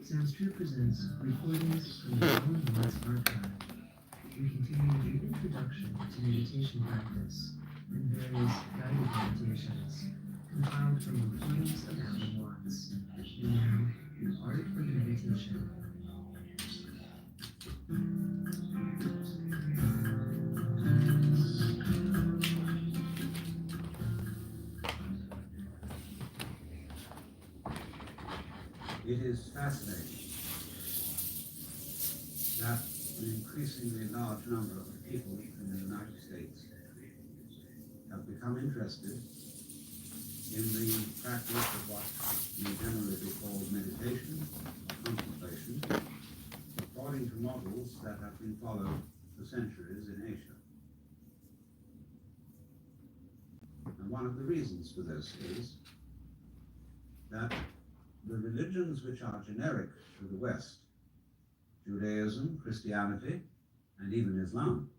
Sounds presents recordings from the Owen Woods Archive. We continue the introduction to meditation practice and various guided meditations compiled from recordings of Alan Watts. And now, the art of meditation. It is fascinating that an increasingly large number of people in the United States have become interested in the practice of what may generally be called meditation or contemplation, according to models that have been followed for centuries in Asia. And one of the reasons for this is that the religions which are generic to the West, Judaism, Christianity, and even Islam,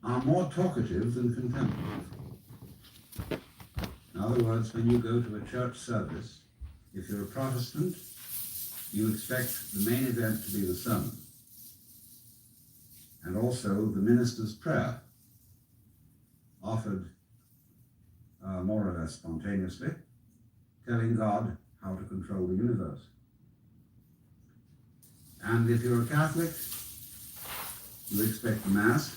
are more talkative than contemplative. In other words, when you go to a church service, if you're a Protestant, you expect the main event to be the sermon, and also the minister's prayer, offered more or less spontaneously, telling God how to control the universe. And if you're a Catholic, you expect the Mass,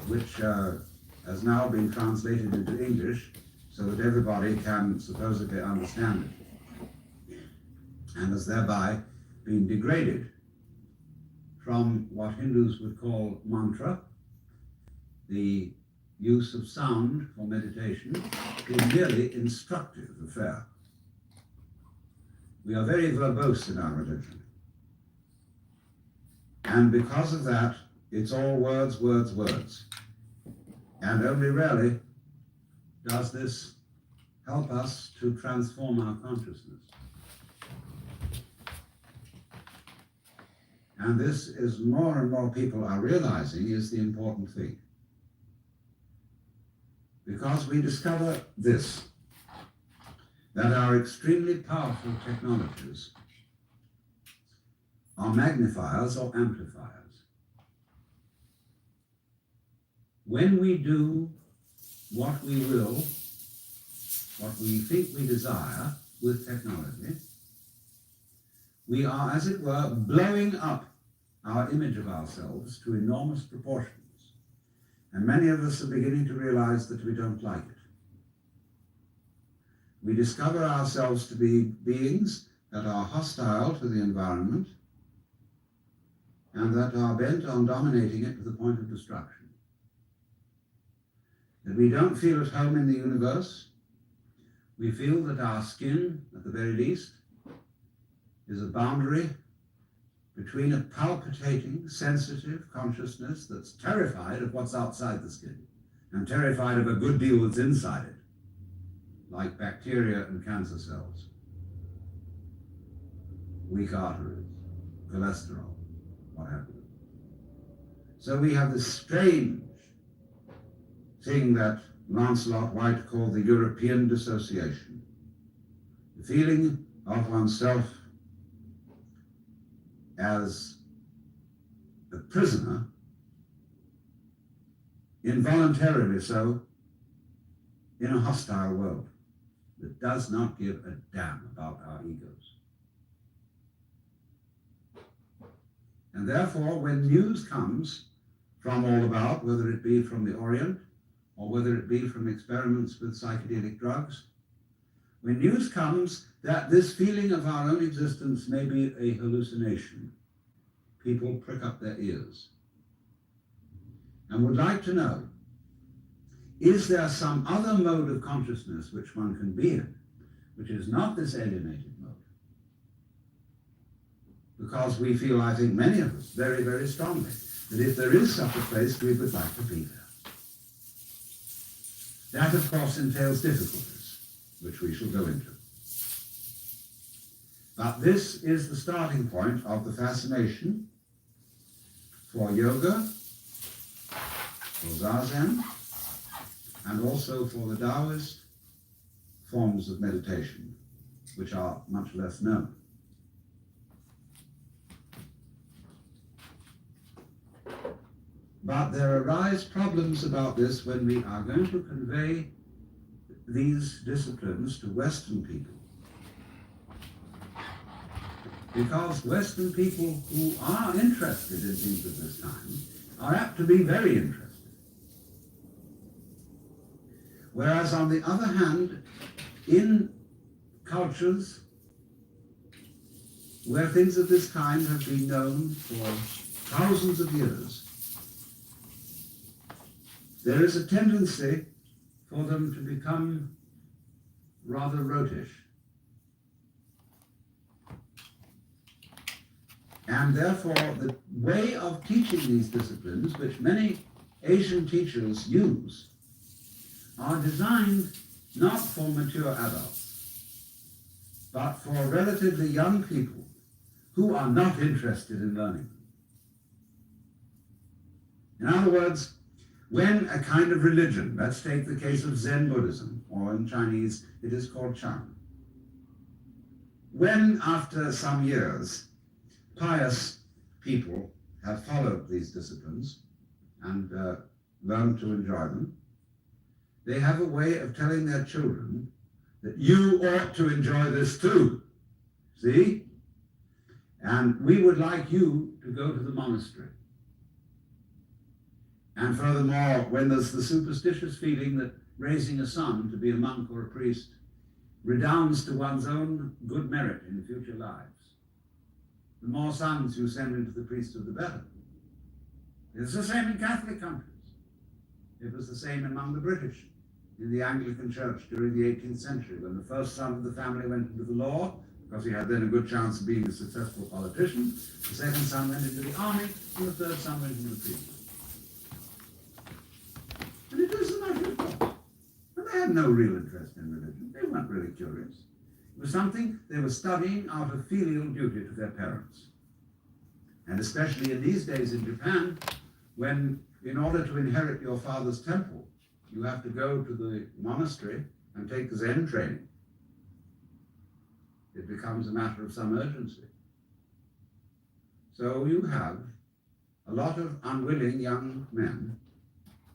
which has now been translated into English so that everybody can supposedly understand it, and has thereby been degraded from what Hindus would call mantra, the use of sound for meditation, to a merely instructive affair. We are very verbose in our religion. And because of that, it's all words, words, words. And only rarely does this help us to transform our consciousness. And this is more and more people are realizing is the important thing. Because we discover this, that our extremely powerful technologies are magnifiers or amplifiers. When we do what we will, what we think we desire with technology, we are, as it were, blowing up our image of ourselves to enormous proportions. And many of us are beginning to realize that we don't like it. We discover ourselves to be beings that are hostile to the environment and that are bent on dominating it to the point of destruction. That we don't feel at home in the universe. We feel that our skin, at the very least, is a boundary between a palpitating, sensitive consciousness that's terrified of what's outside the skin and terrified of a good deal that's inside it, like bacteria and cancer cells, weak arteries, cholesterol, what have you. So we have this strange thing that Lancelot White called the European dissociation, the feeling of oneself as a prisoner, involuntarily so, in a hostile world that does not give a damn about our egos. And therefore, when news comes from all about, whether it be from the Orient or whether it be from experiments with psychedelic drugs, when news comes that this feeling of our own existence may be a hallucination, people prick up their ears and would like to know, is there some other mode of consciousness which one can be in, which is not this alienated mode? Because we feel, I think many of us, very, very strongly, that if there is such a place, we would like to be there. That, of course, entails difficulties, which we shall go into. But this is the starting point of the fascination for yoga, for zazen, and also for the Taoist forms of meditation, which are much less known. But there arise problems about this when we are going to convey these disciplines to Western people. Because Western people who are interested in things of this kind are apt to be very interested. Whereas on the other hand, in cultures where things of this kind have been known for thousands of years, there is a tendency for them to become rather rotish. And therefore, the way of teaching these disciplines, which many Asian teachers use, are designed not for mature adults, but for relatively young people who are not interested in learning. In other words, when a kind of religion, let's take the case of Zen Buddhism, or in Chinese it is called Chan, when after some years pious people have followed these disciplines and learned to enjoy them, they have a way of telling their children that you ought to enjoy this too. See? And we would like you to go to the monastery. And furthermore, when there's the superstitious feeling that raising a son to be a monk or a priest redounds to one's own good merit in future lives, the more sons you send into the priesthood, the better. It's the same in Catholic countries. It was the same among the British in the Anglican Church during the 18th century, when the first son of the family went into the law, because he had then a good chance of being a successful politician. The second son went into the army, and the third son went into the priesthood. And it was a matter of course. And they had no real interest in religion. They weren't really curious. It was something they were studying out of filial duty to their parents. And especially in these days in Japan, when in order to inherit your father's temple, you have to go to the monastery and take Zen training. It becomes a matter of some urgency. So you have a lot of unwilling young men,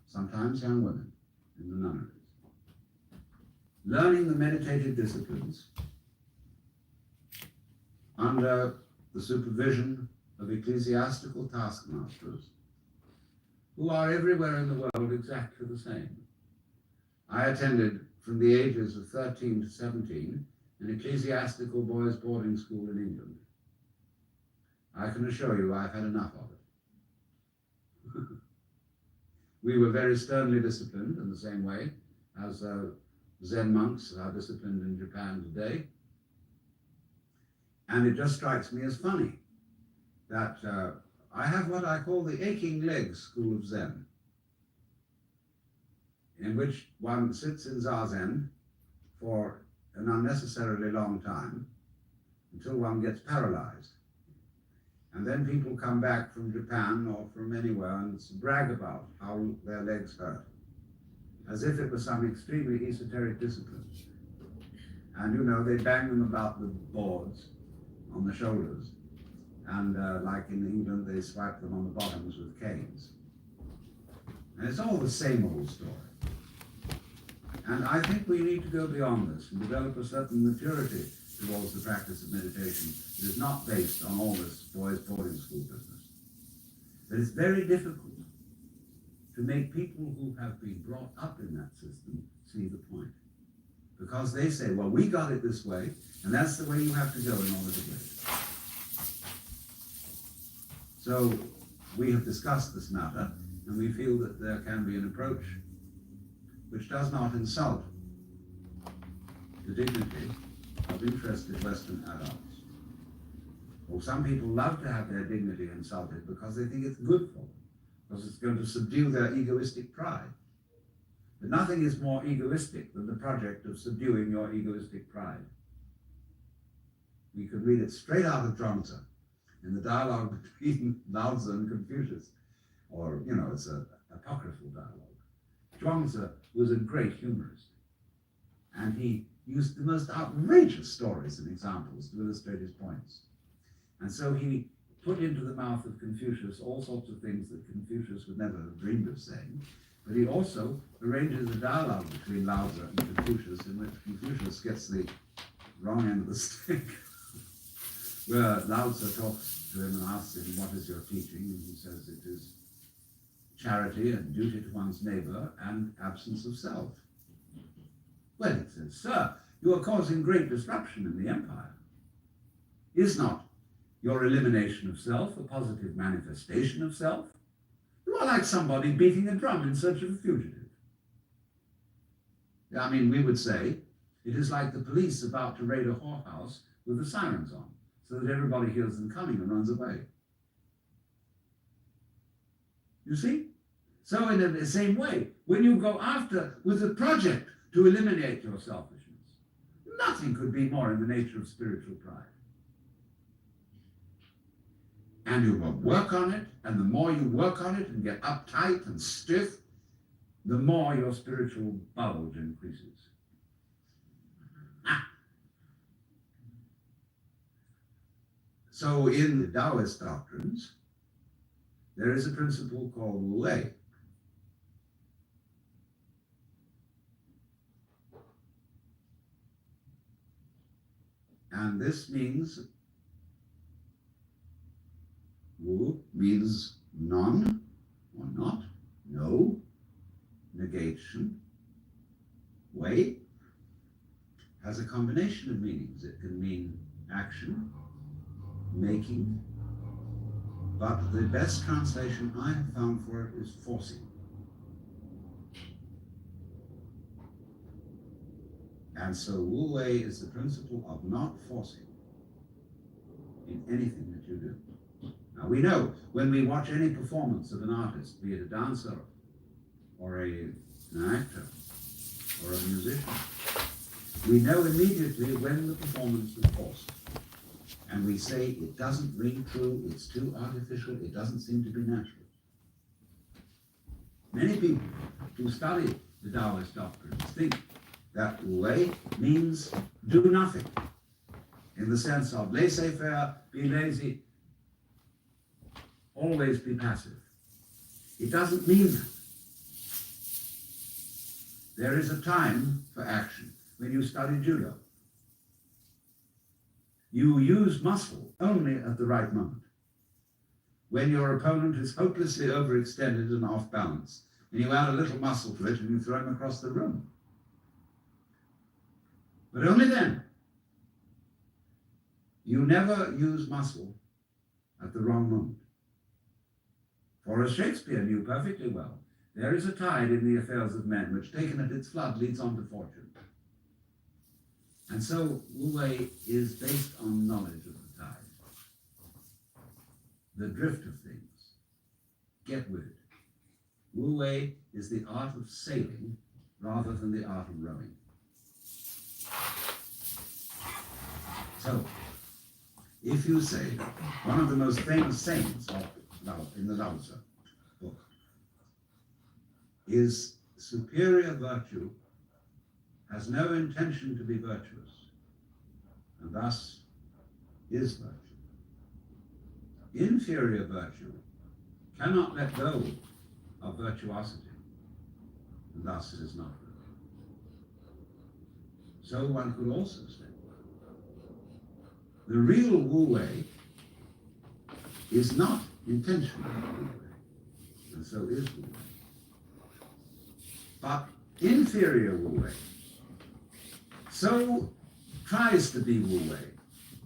sometimes young women, in the nunneries, learning the meditative disciplines under the supervision of ecclesiastical taskmasters who are everywhere in the world exactly the same. I attended from the ages of 13 to 17 an ecclesiastical boys' boarding school in England. I can assure you I've had enough of it. We were very sternly disciplined in the same way as Zen monks are disciplined in Japan today. And it just strikes me as funny that I have what I call the aching legs school of Zen, in which one sits in Zazen for an unnecessarily long time until one gets paralyzed. And then people come back from Japan or from anywhere and brag about how their legs hurt, as if it was some extremely esoteric discipline. And you know, they bang them about the boards on the shoulders, and like in England, they swipe them on the bottoms with canes. And it's all the same old story. And I think we need to go beyond this and develop a certain maturity towards the practice of meditation that is not based on all this boys' boarding school business. But it's very difficult to make people who have been brought up in that system see the point. Because they say, well, we got it this way, and that's the way you have to go in order to get it. So we have discussed this matter, and we feel that there can be an approach which does not insult the dignity of interested Western adults. Well, some people love to have their dignity insulted because they think it's good for them, because it's going to subdue their egoistic pride. But nothing is more egoistic than the project of subduing your egoistic pride. We could read it straight out of Zhuangzi in the dialogue between Lao Tzu and Confucius, or, you know, it's an apocryphal dialogue. Zhuangzi was a great humorist, and he used the most outrageous stories and examples to illustrate his points. And so he put into the mouth of Confucius all sorts of things that Confucius would never have dreamed of saying, but he also arranges a dialogue between Lao Tzu and Confucius in which Confucius gets the wrong end of the stick, where Lao Tzu talks to him and asks him, what is your teaching? And he says it is charity and duty to one's neighbor and absence of self. Well, he says, sir, you are causing great disruption in the empire. Is not your elimination of self a positive manifestation of self? You are like somebody beating a drum in search of a fugitive. I mean, we would say it is like the police about to raid a whorehouse with the sirens on, so that everybody hears them coming and runs away. You see? So in the same way, when you go after with a project to eliminate your selfishness, nothing could be more in the nature of spiritual pride. And you will work on it, and the more you work on it and get uptight and stiff, the more your spiritual bulge increases. So in the Taoist doctrines, there is a principle called Wu Wei. And this means, Wu means none or not, no, negation. Wei has a combination of meanings. It can mean action, making, but the best translation I have found for it is forcing. And so Wu Wei is the principle of not forcing in anything that you do. Now we know when we watch any performance of an artist, be it a dancer or an actor or a musician, we know immediately when the performance is forced. And we say it doesn't ring true, it's too artificial, it doesn't seem to be natural. Many people who study the Taoist doctrines think that Wu Wei means do nothing, in the sense of laissez-faire, be lazy, always be passive. It doesn't mean that. There is a time for action. When you study judo, you use muscle only at the right moment. When your opponent is hopelessly overextended and off balance, and you add a little muscle to it and you throw him across the room. But only then. You never use muscle at the wrong moment. For as Shakespeare knew perfectly well, there is a tide in the affairs of men which, taken at its flood, leads on to fortune. And so Wu Wei is based on knowledge of the tide, the drift of things. Get with it. Wu Wei is the art of sailing rather than the art of rowing. So, if you say one of the most famous sayings in the Lao Tzu book is superior virtue has no intention to be virtuous, and thus is virtue. Inferior virtue cannot let go of virtuosity, and thus it is not virtue. So one could also say the real Wu Wei is not intentional Wu Wei, and so is Wu Wei. But inferior Wu Wei so tries to be Wu Wei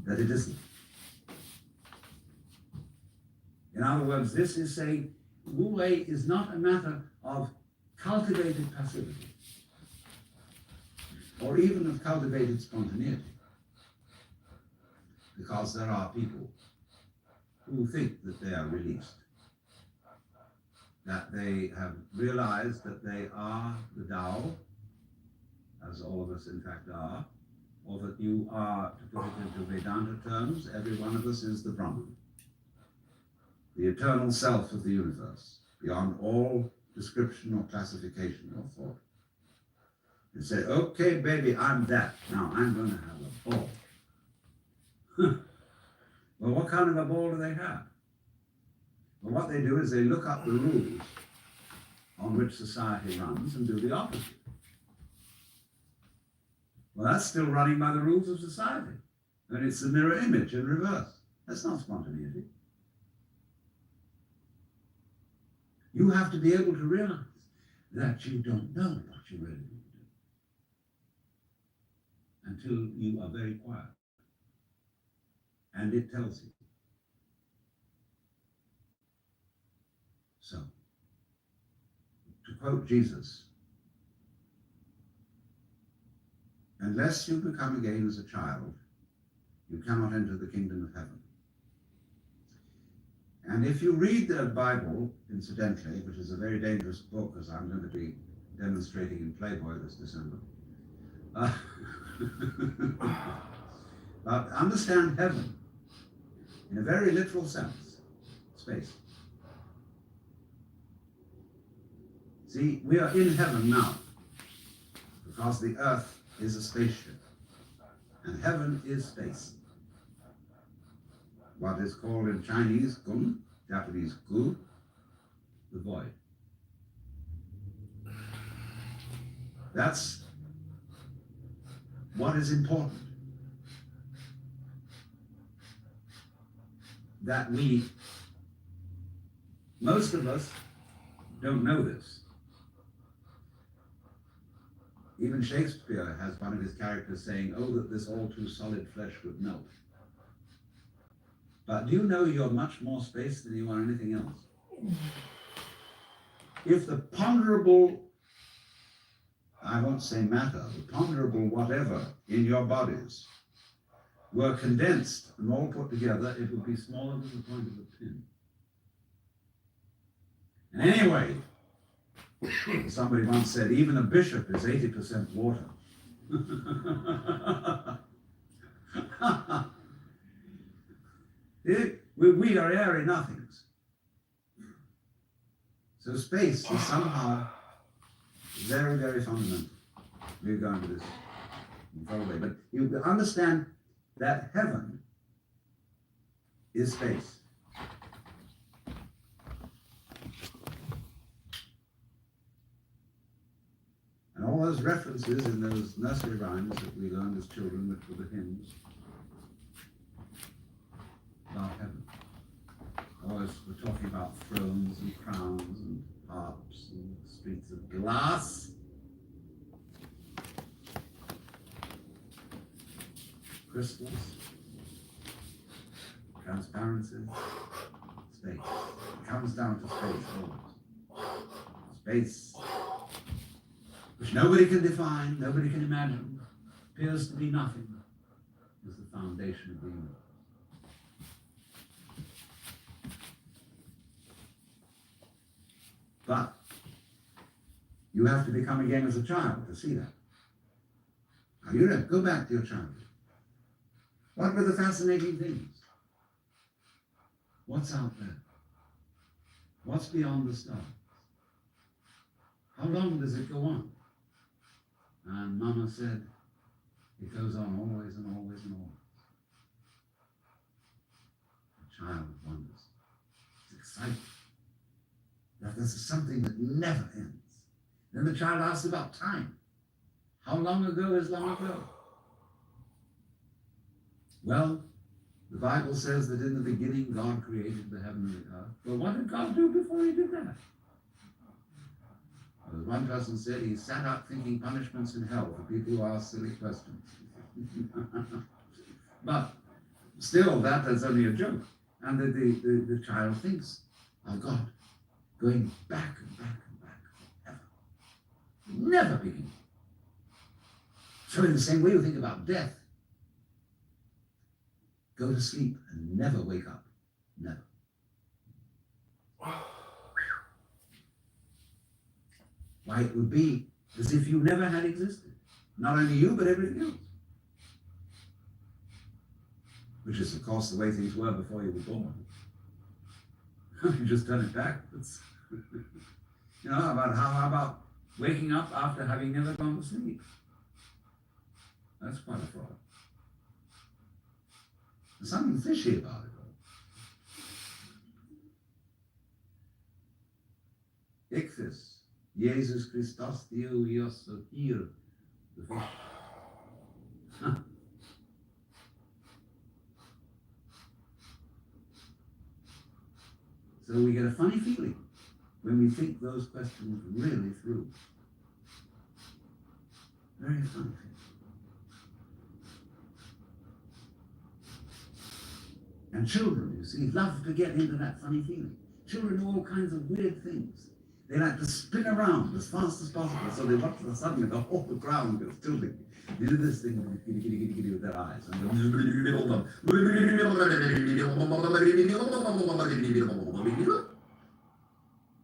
that it isn't. In other words, this is saying Wu Wei is not a matter of cultivated passivity or even of cultivated spontaneity, because there are people who think that they are released, that they have realized that they are the Tao, as all of us in fact are, or that you are, to put it into Vedanta terms, every one of us is the Brahman, the eternal self of the universe, beyond all description or classification or thought. and say, okay, baby, I'm that. Now I'm going to have a ball. Well, what kind of a ball do they have? Well, what they do is they look up the rules on which society runs and do the opposite. Well, that's still running by the rules of society. And it's the mirror image in reverse. That's not spontaneity. You have to be able to realize that you don't know what you really want to do until you are very quiet. And it tells you. So, to quote Jesus, unless you become again as a child, you cannot enter the kingdom of heaven. And if you read the Bible, incidentally, which is a very dangerous book, as I'm going to be demonstrating in Playboy this December, but understand heaven in a very literal sense, space. See, we are in heaven now because the earth is a spaceship and heaven is space. What is called in Chinese gun, Japanese gu, the void. That's what is important. That most of us don't know this. Even Shakespeare has one of his characters saying, oh, that this all too solid flesh would melt. But do you know you're much more space than you are anything else? If the ponderable, I won't say matter, the ponderable whatever in your bodies were condensed and all put together, it would be smaller than the point of a pin. And anyway, somebody once said, even a bishop is 80% water. We are airy nothings. So space is somehow very, very fundamental. We're going to this in far away. But you understand that heaven is space. And all those references in those nursery rhymes that we learned as children, which were the hymns, about heaven. Always we're talking about thrones and crowns and harps and streets of glass. Crystals, transparency, space. It comes down to space always. Space, which nobody can define, nobody can imagine, appears to be nothing, is the foundation of the universe. But you have to become again as a child to see that. Now you know, go back to your childhood. What were the fascinating things? What's out there? What's beyond the stars? How long does it go on? And Mama said, it goes on always and always and always. The child wonders. It's exciting. That this is something that never ends. Then the child asks about time. How long ago is long ago? Well, the Bible says that in the beginning God created the heaven and the earth. Well, what did God do before he did that? Well, as one person said, he sat up thinking punishments in hell for people who ask silly questions. But still, that is only a joke. And the child thinks, oh God, going back and back and back forever. Never beginning. So in the same way you think about death, go to sleep and never wake up. Never. Why, it would be as if you never had existed. Not only you, but everything else. Which is, of course, the way things were before you were born. You just turn it backwards. You know, how about waking up after having never gone to sleep. That's quite a fraud. There's something fishy about it all. Ichthys, Jesus Christus, Dios hier, the fish. So we get a funny feeling when we think those questions really through. Very funny feeling. And children, you see, love to get into that funny feeling. Children do all kinds of weird things. They like to spin around as fast as possible, so they watch suddenly the whole ground goes tilting. They do this thing with their eyes. And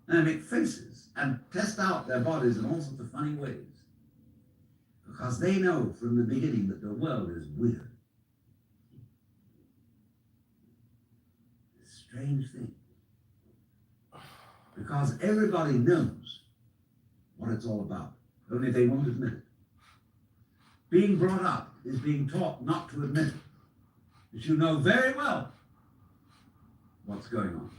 they make faces and test out their bodies in all sorts of funny ways. Because they know from the beginning that the world is weird. It's a strange thing. Because everybody knows what it's all about, only they won't admit it. Being brought up is being taught not to admit it. But you know very well what's going on.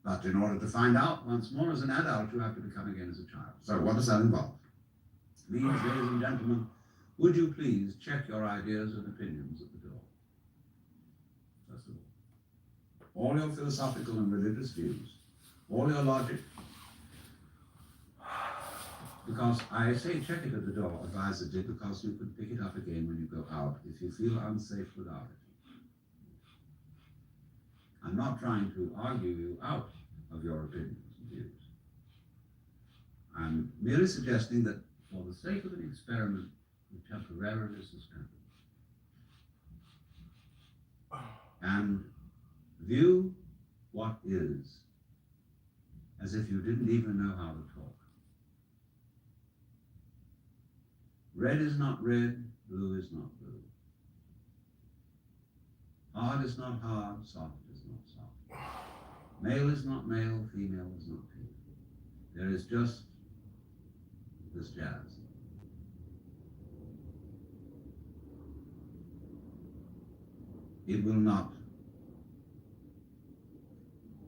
But in order to find out once more as an adult, you have to become again as a child. So what does that involve? Please, ladies and gentlemen, would you please check your ideas and opinions at the door? First of all your philosophical and religious views, all your logic, because I say check it at the door advisedly because you could pick it up again when you go out if you feel unsafe without it. I'm not trying to argue you out of your opinions and views. I'm merely suggesting that for the sake of an experiment, we temporarily suspend it. And view what is as if you didn't even know how to talk. Red is not red, blue is not blue. Hard is not hard, soft is not soft. Male is not male, female is not female. There is just this jazz. It will not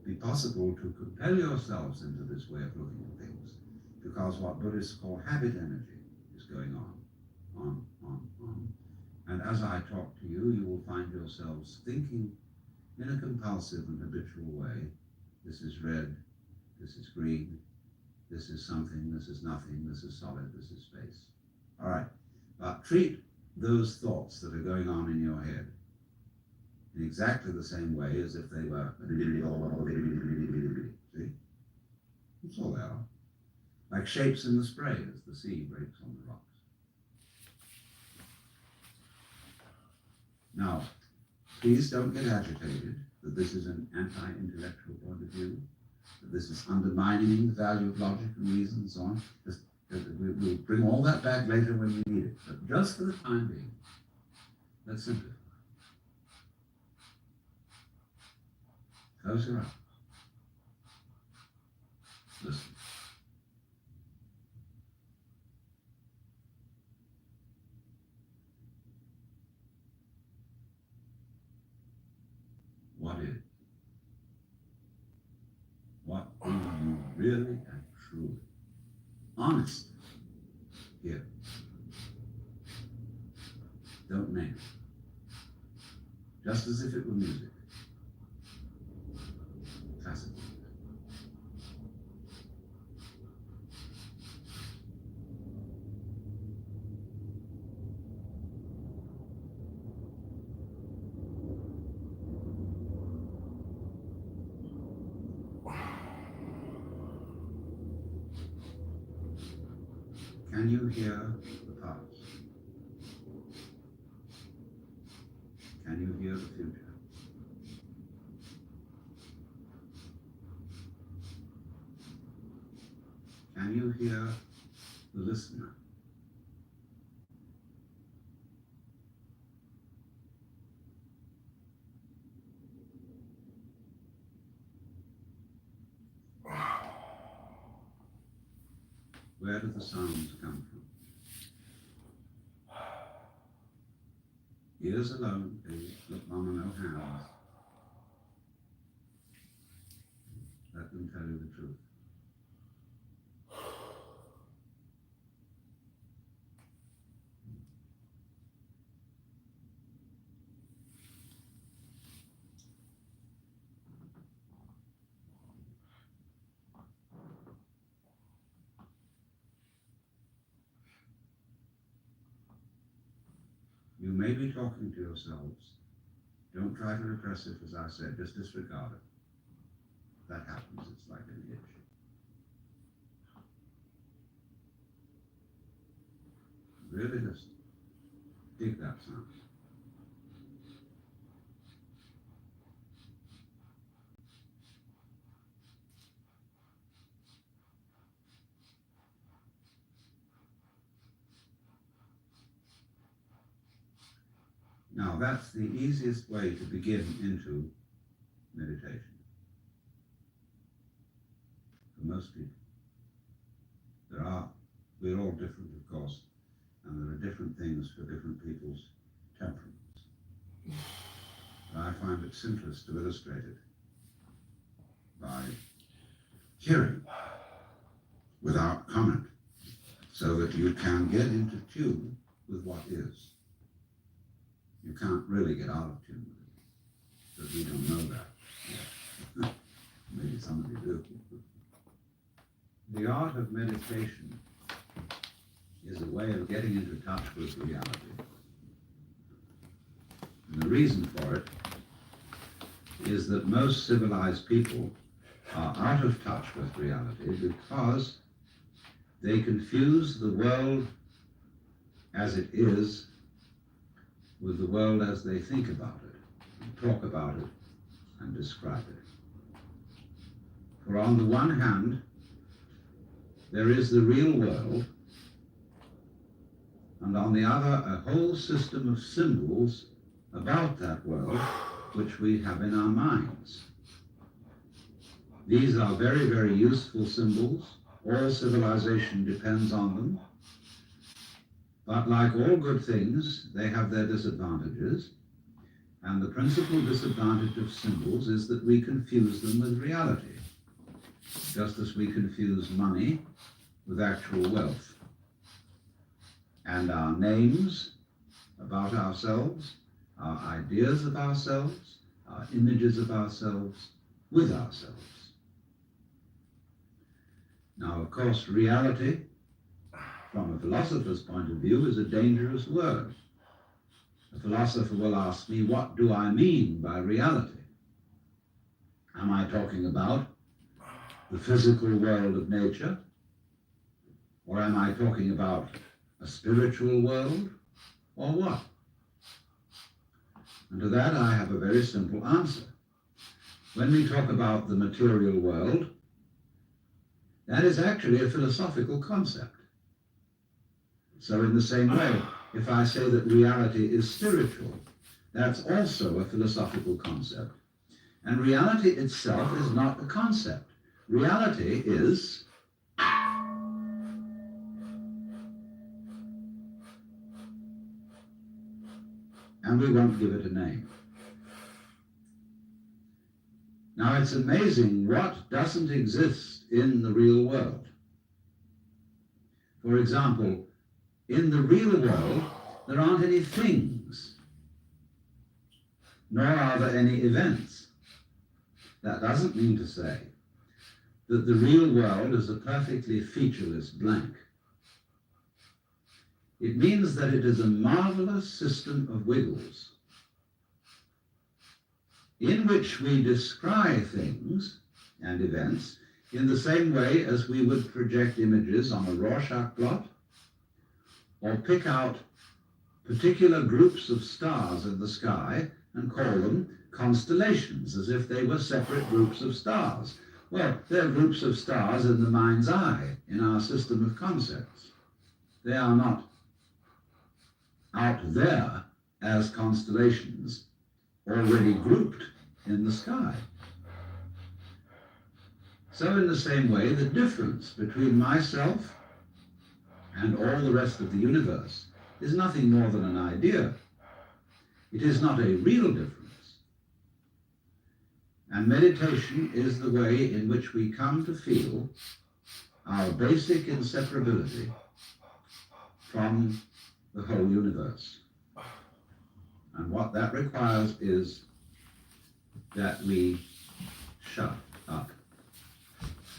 be possible to compel yourselves into this way of looking at things, because what Buddhists call habit energy is going on. And as I talk to you, you will find yourselves thinking in a compulsive and habitual way. This is red, this is green, this is something, this is nothing, this is solid, this is space. All right, but treat those thoughts that are going on in your head in exactly the same way as if they were, see? That's all they are. Like shapes in the spray as the sea breaks on the rocks. Now, please don't get agitated that this is an anti-intellectual point of view, that this is undermining the value of logic and reason and so on. We'll bring all that back later when we need it. But just for the time being, let's simplify. Close your eyes. Listen. What is? What do you really and truly, honestly, hear? Don't name it. Just as if it were music. Classical. Can you hear the past? Can you hear the future? Can you hear the listener? Where do the sounds come from? Ears alone, please. Look, Mama, no hands. Let them tell you the truth. You may be talking to yourselves. Don't try to repress it, as I said. Just disregard it. That happens. It's like an itch. Really just dig that sound. Now, that's the easiest way to begin into meditation for most people. We're all different, of course, and there are different things for different people's temperaments. But I find it simplest to illustrate it by hearing without comment, so that you can get into tune with what is. You can't really get out of tune with it, but we don't know that yet. Maybe somebody do. The art of meditation is a way of getting into touch with reality. And the reason for it is that most civilized people are out of touch with reality because they confuse the world as it is with the world as they think about it, and talk about it, and describe it. For on the one hand, there is the real world, and on the other, a whole system of symbols about that world which we have in our minds. These are very, very useful symbols. All civilization depends on them. But like all good things, they have their disadvantages. And the principal disadvantage of symbols is that we confuse them with reality, just as we confuse money with actual wealth. And our names about ourselves, our ideas of ourselves, our images of ourselves with ourselves. Now, of course, reality, from a philosopher's point of view, is a dangerous word. A philosopher will ask me, what do I mean by reality? Am I talking about the physical world of nature? Or am I talking about a spiritual world? Or what? And to that I have a very simple answer. When we talk about the material world, that is actually a philosophical concept. So in the same way, if I say that reality is spiritual, that's also a philosophical concept. And reality itself is not a concept. Reality is and we won't give it a name. Now, it's amazing what doesn't exist in the real world. For example, in the real world, there aren't any things, nor are there any events. That doesn't mean to say that the real world is a perfectly featureless blank. It means that it is a marvelous system of wiggles in which we describe things and events in the same way as we would project images on a Rorschach plot or pick out particular groups of stars in the sky and call them constellations, as if they were separate groups of stars. Well, they're groups of stars in the mind's eye, in our system of concepts. They are not out there as constellations already grouped in the sky. So in the same way, the difference between myself and all the rest of the universe is nothing more than an idea. It is not a real difference. And meditation is the way in which we come to feel our basic inseparability from the whole universe. And what that requires is that we shut up.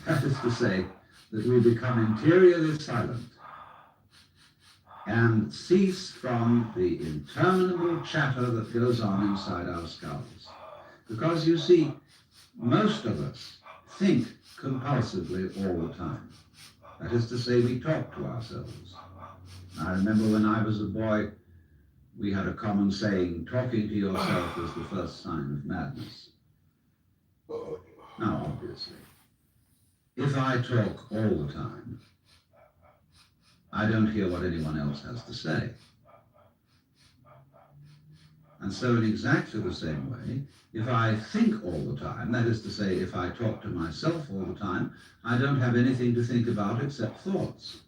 That is to say, that we become interiorly silent and cease from the interminable chatter that goes on inside our skulls. Because you see, most of us think compulsively all the time. That is to say, we talk to ourselves. I remember when I was a boy, we had a common saying, talking to yourself is the first sign of madness. Now, obviously, if I talk all the time, I don't hear what anyone else has to say. And so in exactly the same way, if I think all the time, that is to say, if I talk to myself all the time, I don't have anything to think about except thoughts.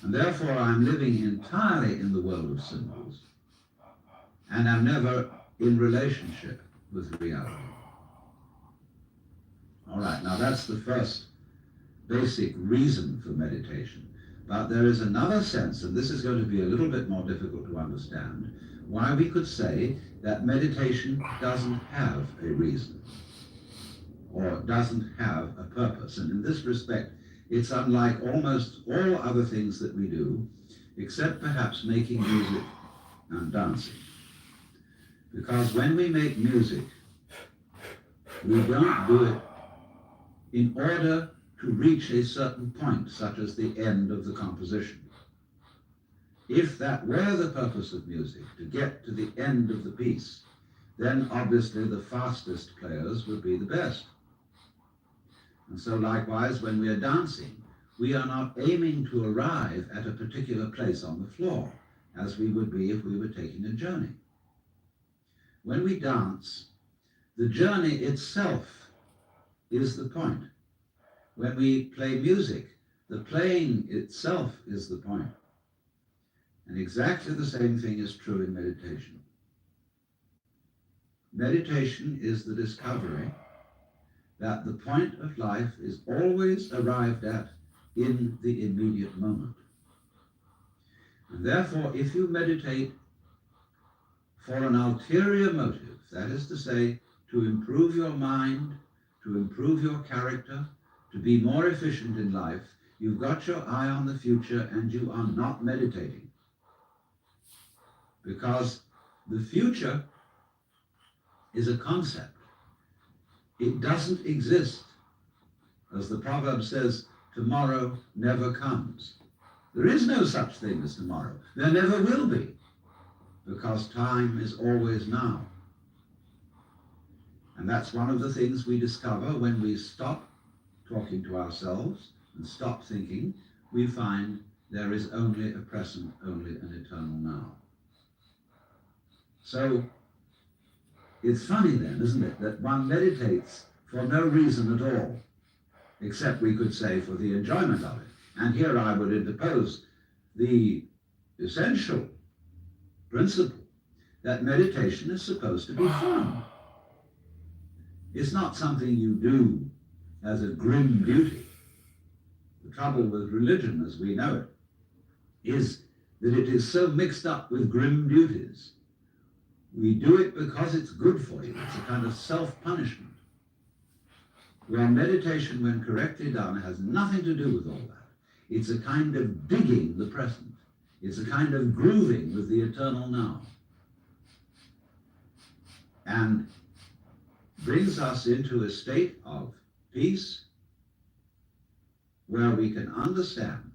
And therefore I'm living entirely in the world of symbols, and I'm never in relationship with reality. All right, now that's the first basic reason for meditation. But there is another sense, and this is going to be a little bit more difficult to understand, why we could say that meditation doesn't have a reason or doesn't have a purpose. And in this respect, it's unlike almost all other things that we do, except perhaps making music and dancing. Because when we make music, we don't do it in order to reach a certain point, such as the end of the composition. If that were the purpose of music, to get to the end of the piece, then obviously the fastest players would be the best. And so likewise, when we are dancing, we are not aiming to arrive at a particular place on the floor, as we would be if we were taking a journey. When we dance, the journey itself is the point. When we play music, the playing itself is the point. And exactly the same thing is true in meditation. Meditation is the discovery that the point of life is always arrived at in the immediate moment. And therefore, if you meditate for an ulterior motive, that is to say, to improve your mind, to improve your character, to be more efficient in life, you've got your eye on the future and you are not meditating. Because the future is a concept. It doesn't exist. As the proverb says, tomorrow never comes. There is no such thing as tomorrow. There never will be, because time is always now. And that's one of the things we discover when we stop talking to ourselves and stop thinking. We find there is only a present, only an eternal now. So it's funny then, isn't it, that one meditates for no reason at all, except we could say for the enjoyment of it. And here I would interpose the essential principle that meditation is supposed to be fun. It's not something you do as a grim duty. The trouble with religion, as we know it, is that it is so mixed up with grim duties. We do it because it's good for you. It's a kind of self-punishment. Where meditation, when correctly done, has nothing to do with all that. It's a kind of digging the present. It's a kind of grooving with the eternal now. And brings us into a state of peace where we can understand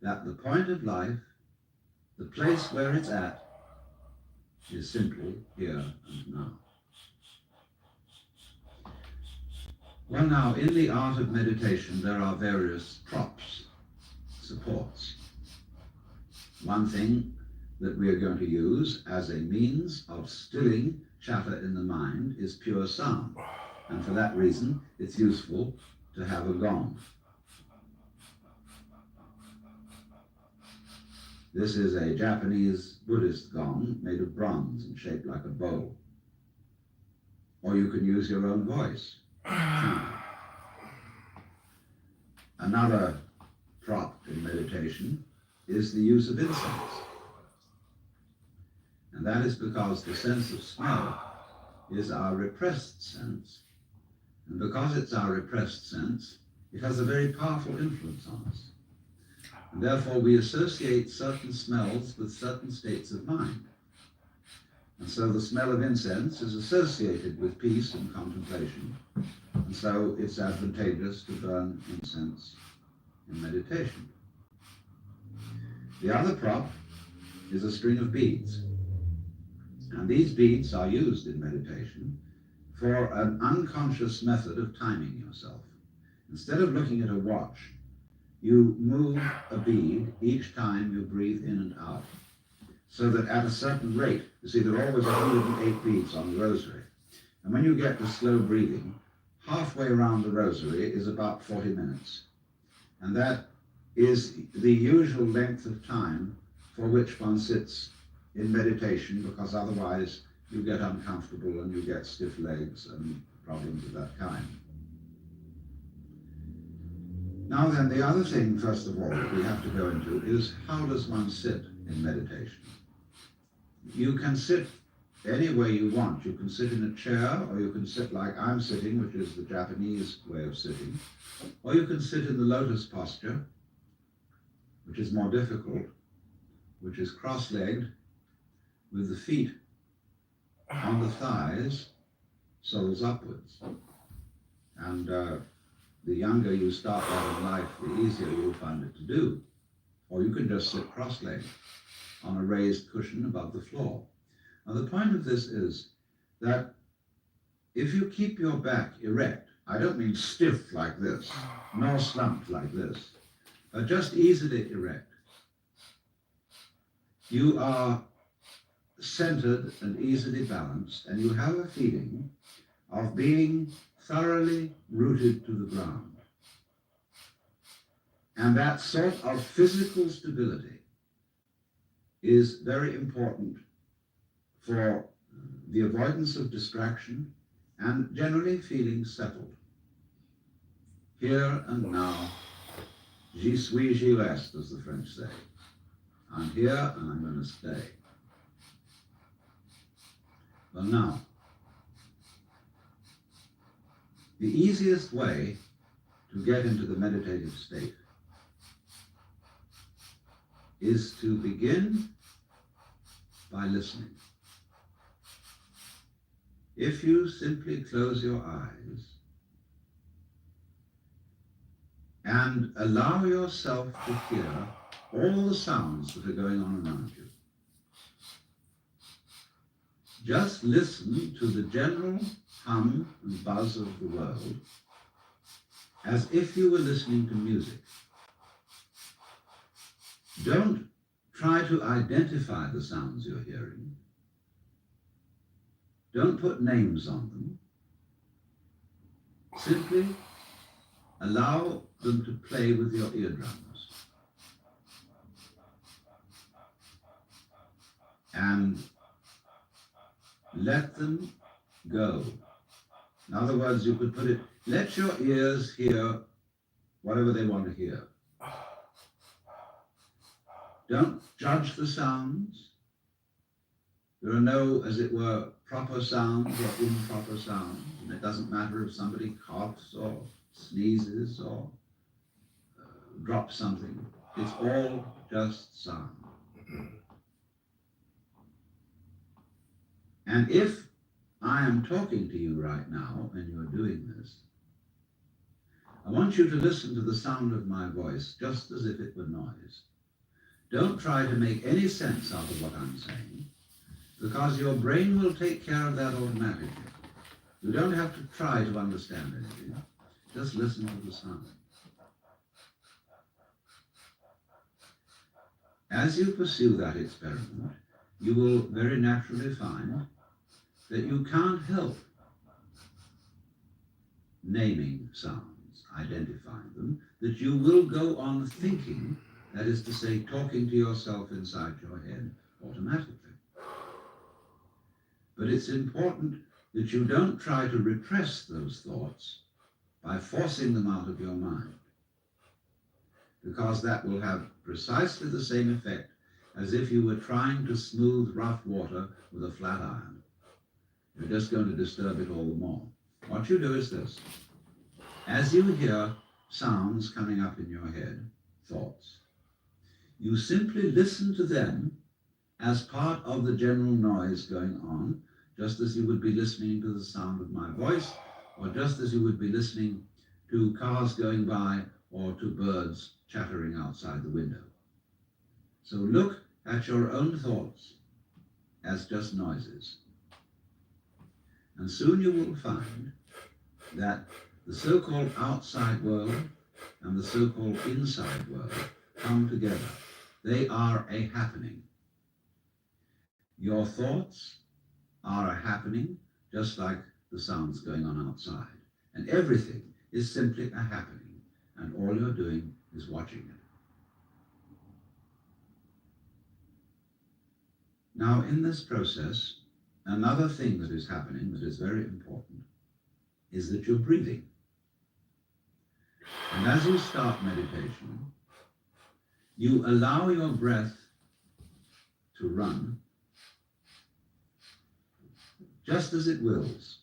that the point of life, the place where it's at, is simply here and now. Well, now, in the art of meditation, there are various props, supports. One thing that we are going to use as a means of stilling chatter in the mind is pure sound. And for that reason, it's useful to have a gong. This is a Japanese Buddhist gong made of bronze and shaped like a bowl. Or you can use your own voice. Another prop in meditation is the use of incense. And that is because the sense of smell is our repressed sense. And because it's our repressed sense, it has a very powerful influence on us. And therefore we associate certain smells with certain states of mind. And so the smell of incense is associated with peace and contemplation. And so it's advantageous to burn incense in meditation. The other prop is a string of beads. And these beads are used in meditation for an unconscious method of timing yourself. Instead of looking at a watch, you move a bead each time you breathe in and out, so that at a certain rate, you see, there are always 108 beads on the rosary. And when you get to slow breathing, halfway around the rosary is about 40 minutes. And that is the usual length of time for which one sits in meditation, because otherwise you get uncomfortable and you get stiff legs and problems of that kind. Now then, the other thing, first of all, that we have to go into is how does one sit in meditation? You can sit any way you want. You can sit in a chair, or you can sit like I'm sitting, which is the Japanese way of sitting, or you can sit in the lotus posture, which is more difficult, which is cross-legged, with the feet on the thighs, soles upwards. And the younger you start out in life, the easier you'll find it to do. Or you can just sit cross-legged on a raised cushion above the floor. Now the point of this is that if you keep your back erect, I don't mean stiff like this, nor slumped like this, but just easily erect, you are centered and easily balanced, and you have a feeling of being thoroughly rooted to the ground. And that sort of physical stability is very important for the avoidance of distraction and generally feeling settled. Here and now, j'y suis, j'y reste, as the French say. I'm here and I'm going to stay. Well now, the easiest way to get into the meditative state is to begin by listening. If you simply close your eyes and allow yourself to hear all the sounds that are going on around you, just listen to the general hum and buzz of the world as if you were listening to music. Don't try to identify the sounds you're hearing. Don't put names on them. Simply allow them to play with your eardrums. And let them go. In other words, you could put it, let your ears hear whatever they want to hear. Don't judge the sounds. There are no, as it were, proper sounds or improper sounds. And it doesn't matter if somebody coughs or sneezes or drops something. It's all just sound. And if I am talking to you right now and you're doing this, I want you to listen to the sound of my voice just as if it were noise. Don't try to make any sense out of what I'm saying, because your brain will take care of that automatically. You don't have to try to understand anything. Just listen to the sound. As you pursue that experiment, you will very naturally find that you can't help naming sounds, identifying them, that you will go on thinking That is to say, talking to yourself inside your head automatically. But it's important that you don't try to repress those thoughts by forcing them out of your mind, because that will have precisely the same effect as if you were trying to smooth rough water with a flat iron. You're just going to disturb it all the more. What you do is this. As you hear sounds coming up in your head, thoughts, you simply listen to them as part of the general noise going on, just as you would be listening to the sound of my voice, or just as you would be listening to cars going by or to birds chattering outside the window. So look at your own thoughts as just noises. And soon you will find that the so-called outside world and the so-called inside world come together. They are a happening. Your thoughts are a happening, just like the sounds going on outside. And everything is simply a happening, and all you're doing is watching it. Now, in this process, another thing that is happening that is very important is that you're breathing. And as you start meditation, you allow your breath to run just as it wills.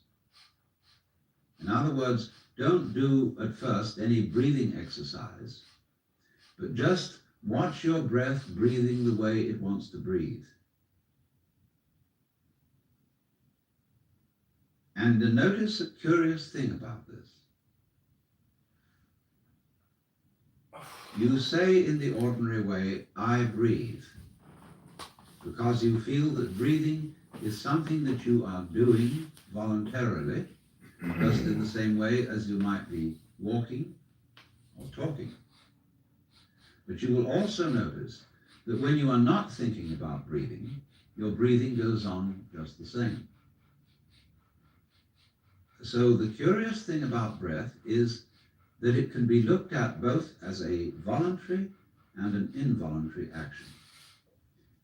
In other words, don't do at first any breathing exercise, but just watch your breath breathing the way it wants to breathe. And notice a curious thing about this. You say in the ordinary way, I breathe, because you feel that breathing is something that you are doing voluntarily, just in the same way as you might be walking or talking. But you will also notice that when you are not thinking about breathing, your breathing goes on just the same. So the curious thing about breath is that it can be looked at both as a voluntary and an involuntary action.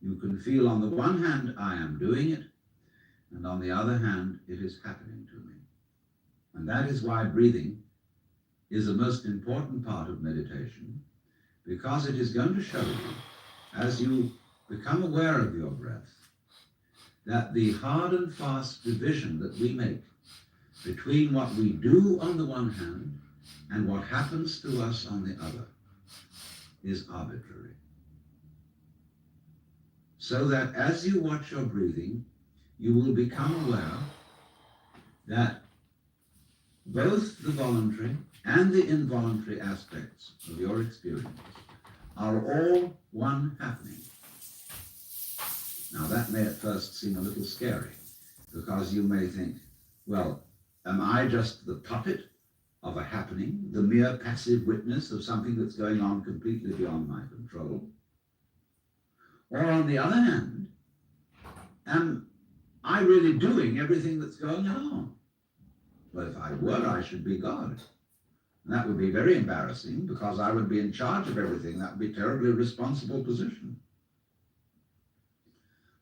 You can feel on the one hand, I am doing it, and on the other hand, it is happening to me. And that is why breathing is a most important part of meditation, because it is going to show you, as you become aware of your breath, that the hard and fast division that we make between what we do on the one hand and what happens to us on the other is arbitrary. So that as you watch your breathing, you will become aware that both the voluntary and the involuntary aspects of your experience are all one happening. Now that may at first seem a little scary, because you may think, well, am I just the puppet of a happening, the mere passive witness of something that's going on completely beyond my control? Or on the other hand, am I really doing everything that's going on? Well, if I were, I should be God. And that would be very embarrassing, because I would be in charge of everything. That would be a terribly responsible position.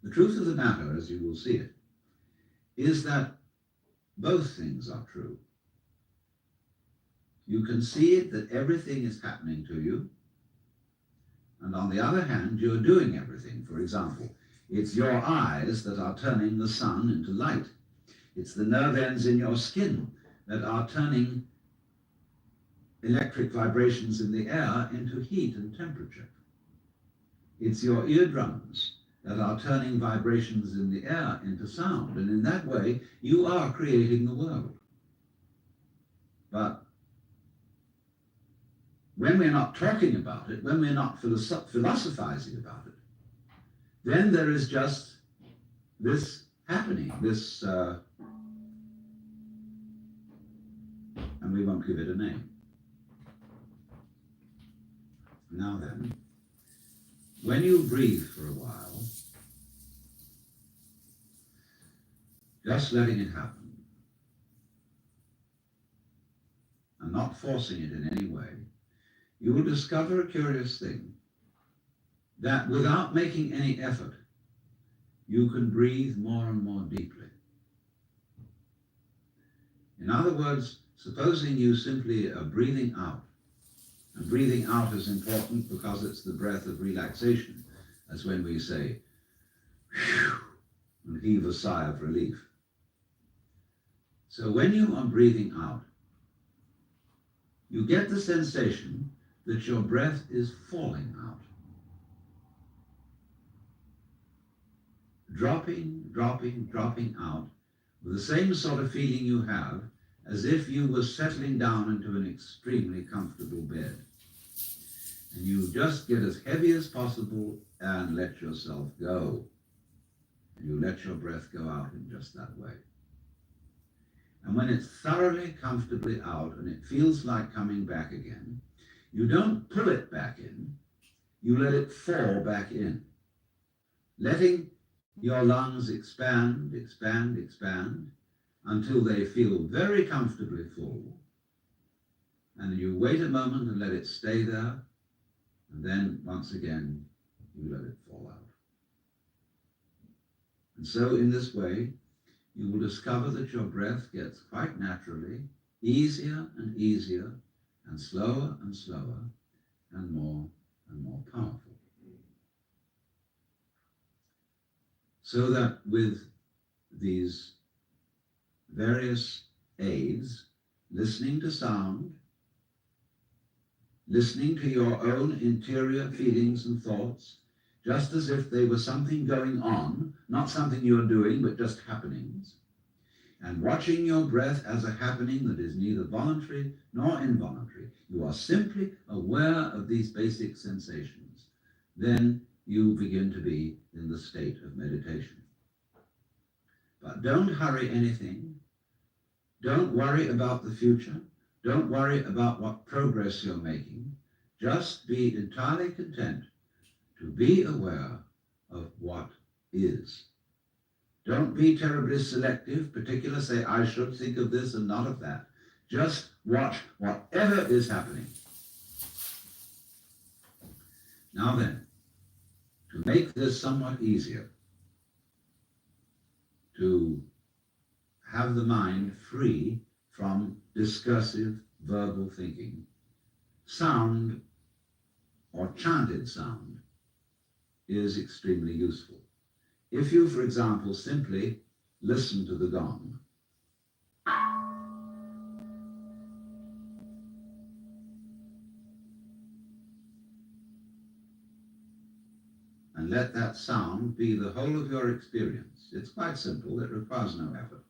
The truth of the matter, as you will see it, is that both things are true. You can see it that everything is happening to you, and on the other hand, you're doing everything. For example, it's your eyes that are turning the sun into light. It's the nerve ends in your skin that are turning electric vibrations in the air into heat and temperature. It's your eardrums that are turning vibrations in the air into sound, and in that way, you are creating the world. But when we're not talking about it, when we're not philosophizing about it, then there is just this happening, this, and we won't give it a name. Now then, when you breathe for a while, just letting it happen, and not forcing it in any way, you will discover a curious thing. that without making any effort, you can breathe more and more deeply. In other words, supposing you simply are breathing out, and breathing out is important because it's the breath of relaxation, as when we say, whew, and heave a sigh of relief. So when you are breathing out, you get the sensation that your breath is falling out. Dropping, dropping, dropping out, with the same sort of feeling you have as if you were settling down into an extremely comfortable bed. And you just get as heavy as possible and let yourself go. And you let your breath go out in just that way. And when it's thoroughly, comfortably out and it feels like coming back again, you don't pull it back in, you let it fall back in, letting your lungs expand, expand, expand, until they feel very comfortably full. And you wait a moment and let it stay there, and then once again, you let it fall out. And so in this way, you will discover that your breath gets quite naturally easier and easier, and slower and slower, and more powerful. So that with these various aids, listening to sound, listening to your own interior feelings and thoughts, just as if they were something going on, not something you're doing, but just happenings, and watching your breath as a happening that is neither voluntary nor involuntary. You are simply aware of these basic sensations. Then you begin to be in the state of meditation. But don't hurry anything. Don't worry about the future. Don't worry about what progress you're making. Just be entirely content to be aware of what is. Don't be terribly selective, particular, say, I should think of this and not of that. Just watch whatever is happening. Now then, to make this somewhat easier, to have the mind free from discursive verbal thinking, sound or chanted sound is extremely useful. If you, for example, simply listen to the gong, and let that sound be the whole of your experience. It's quite simple, it requires no effort.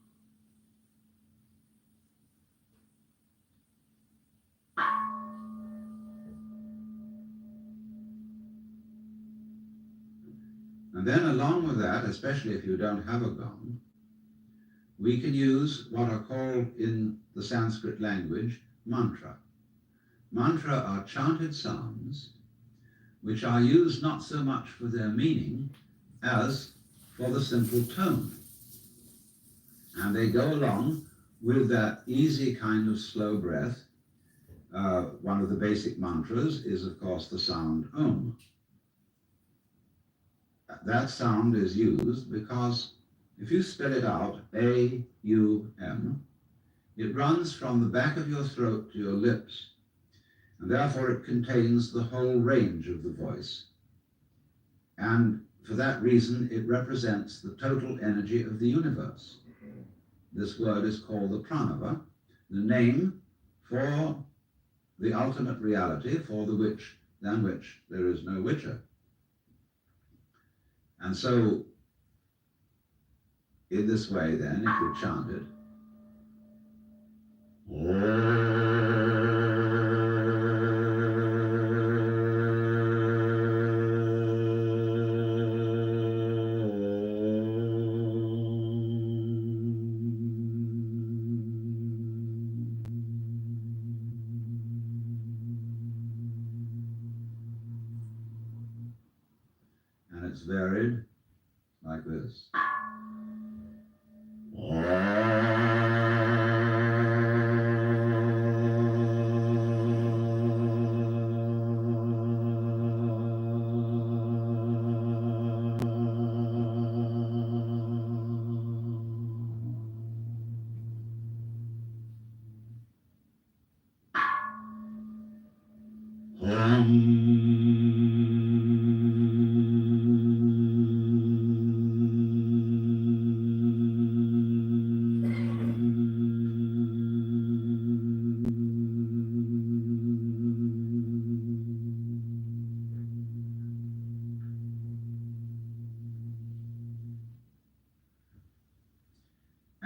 And then along with that, especially if you don't have a gong, we can use what are called in the Sanskrit language mantra. Mantra are chanted sounds which are used not so much for their meaning as for the simple tone. And they go along with that easy kind of slow breath. One of the basic mantras is, of course, the sound Om. That sound is used because if you spell it out, A-U-M, it runs from the back of your throat to your lips, and therefore it contains the whole range of the voice. And for that reason, it represents the total energy of the universe. This word is called the pranava, the name for the ultimate reality, for the which, than which there is no witcher. And so, in this way then, if you chant it, and it's varied like this.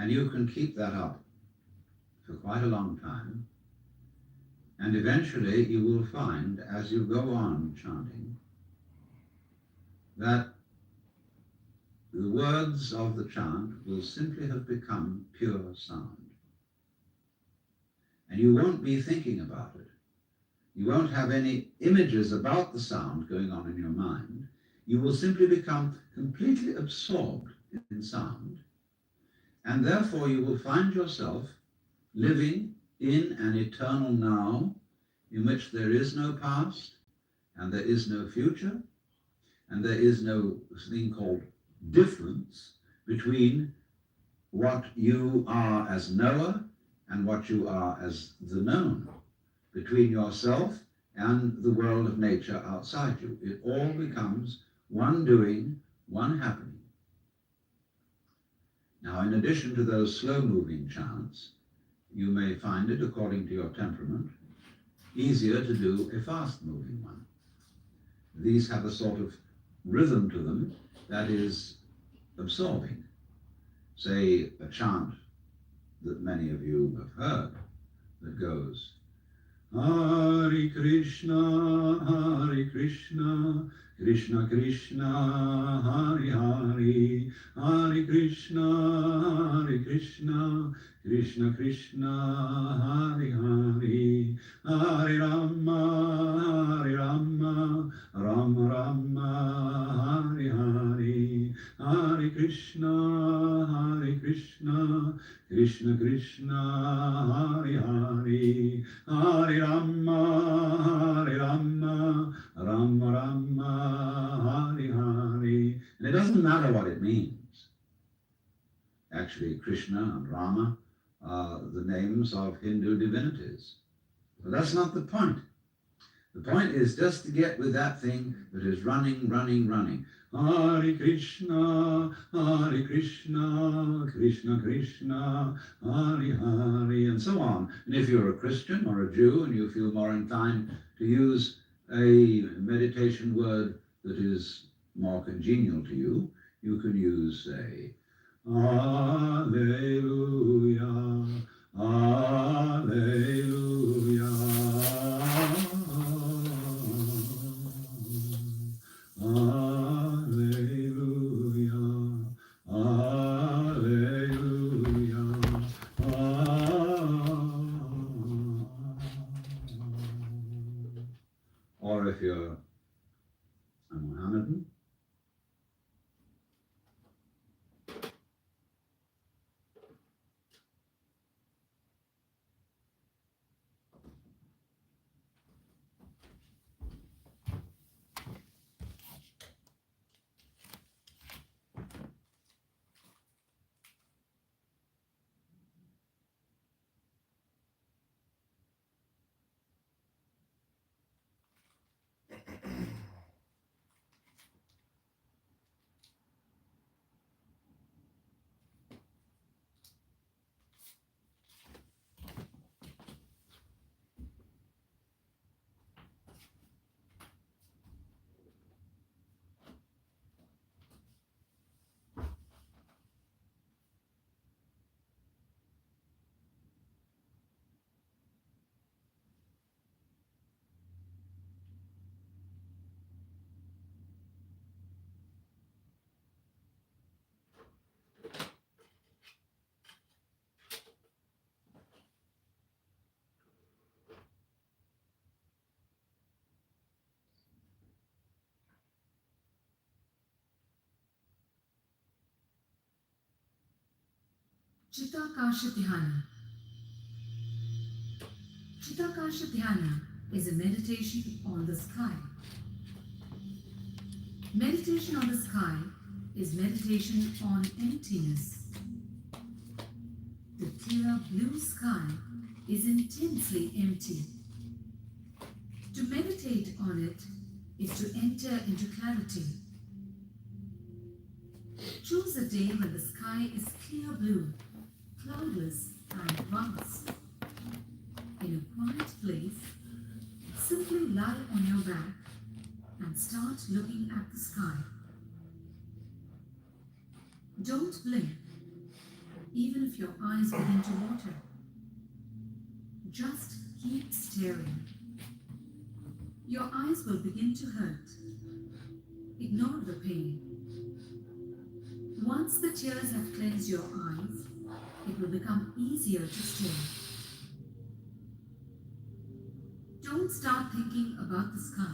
And you can keep that up for quite a long time. And eventually you will find, as you go on chanting, that the words of the chant will simply have become pure sound. And you won't be thinking about it. You won't have any images about the sound going on in your mind. You will simply become completely absorbed in sound, and therefore you will find yourself living in an eternal now in which there is no past and there is no future and there is no thing called difference between what you are as knower and what you are as the known, between yourself and the world of nature outside you. It all becomes one doing, one happening. Now, in addition to those slow-moving chants, you may find it, according to your temperament, easier to do a fast-moving one. These have a sort of rhythm to them that is absorbing. Say, a chant that many of you have heard that goes, Hare Krishna, Krishna Krishna, Hare Hare, Hare Krishna, Krishna Krishna, Hare Hare, Hare Rama, Rama Rama, Hare Hare, Hare Krishna, Krishna Krishna, Hare Hare, Hare Rama, Rama Rama, Hare Hare. And it doesn't matter what it means. Actually, Krishna and Rama are the names of Hindu divinities. But that's not the point. The point is just to get with that thing that is running. Hare Krishna, Krishna Krishna, Hare Hare, and so on. And if you're a Christian or a Jew and you feel more inclined to use a meditation word that is more congenial to you, you can use, say, Alleluia, Alleluia, Alleluia, Alleluia, or if you're a Mohammedan, Chitakasha Dhyana. Chitakasha Dhyana is a meditation on the sky. Meditation on the sky is meditation on emptiness. The clear blue sky is intensely empty. To meditate on it is to enter into clarity. Choose a day when the sky is clear blue, cloudless and vast. In a quiet place, simply lie on your back and start looking at the sky. Don't blink. even if your eyes begin to water. Just keep staring. Your eyes will begin to hurt. Ignore the pain. Once the tears have cleansed your eyes, it will become easier to stare. Don't start thinking about the sky.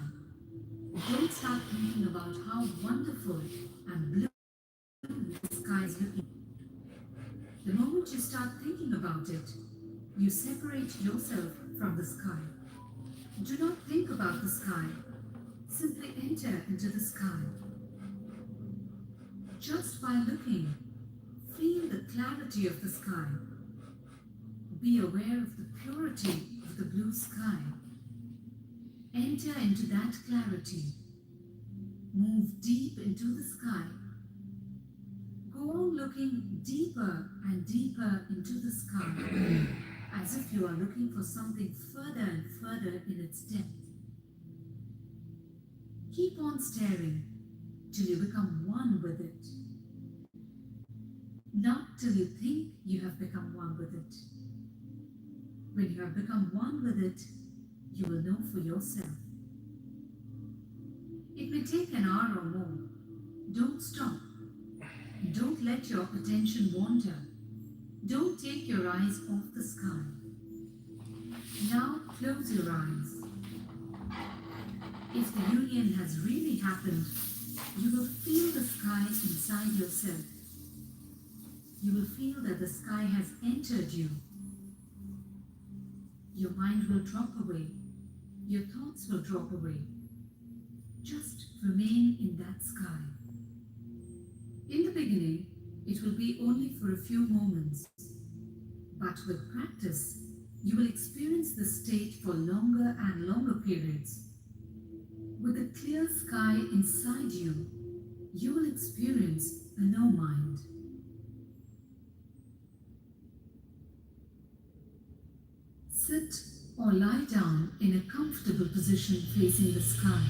Don't start thinking about how wonderful and blue the sky is looking. The moment you start thinking about it, you separate yourself from the sky. Do not think about the sky. Simply enter into the sky. Just by looking, feel the clarity of the sky. Be aware of the purity of the blue sky. Enter into that clarity. Move deep into the sky. Go on looking deeper and deeper into the sky, as if you are looking for something further and further in its depth. Keep on staring till you become one with it. Not till you think you have become one with it. When you have become one with it, you will know for yourself. It may take an hour or more. Don't stop. Don't let your attention wander. Don't take your eyes off the sky. Now close your eyes. If the union has really happened, you will feel the sky inside yourself. You will feel that the sky has entered you. Your mind will drop away. Your thoughts will drop away. Just remain in that sky. In the beginning, it will be only for a few moments. But with practice, you will experience this state for longer and longer periods. With a clear sky inside you, you will experience a no mind. Sit or lie down in a comfortable position facing the sky.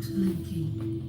blinking.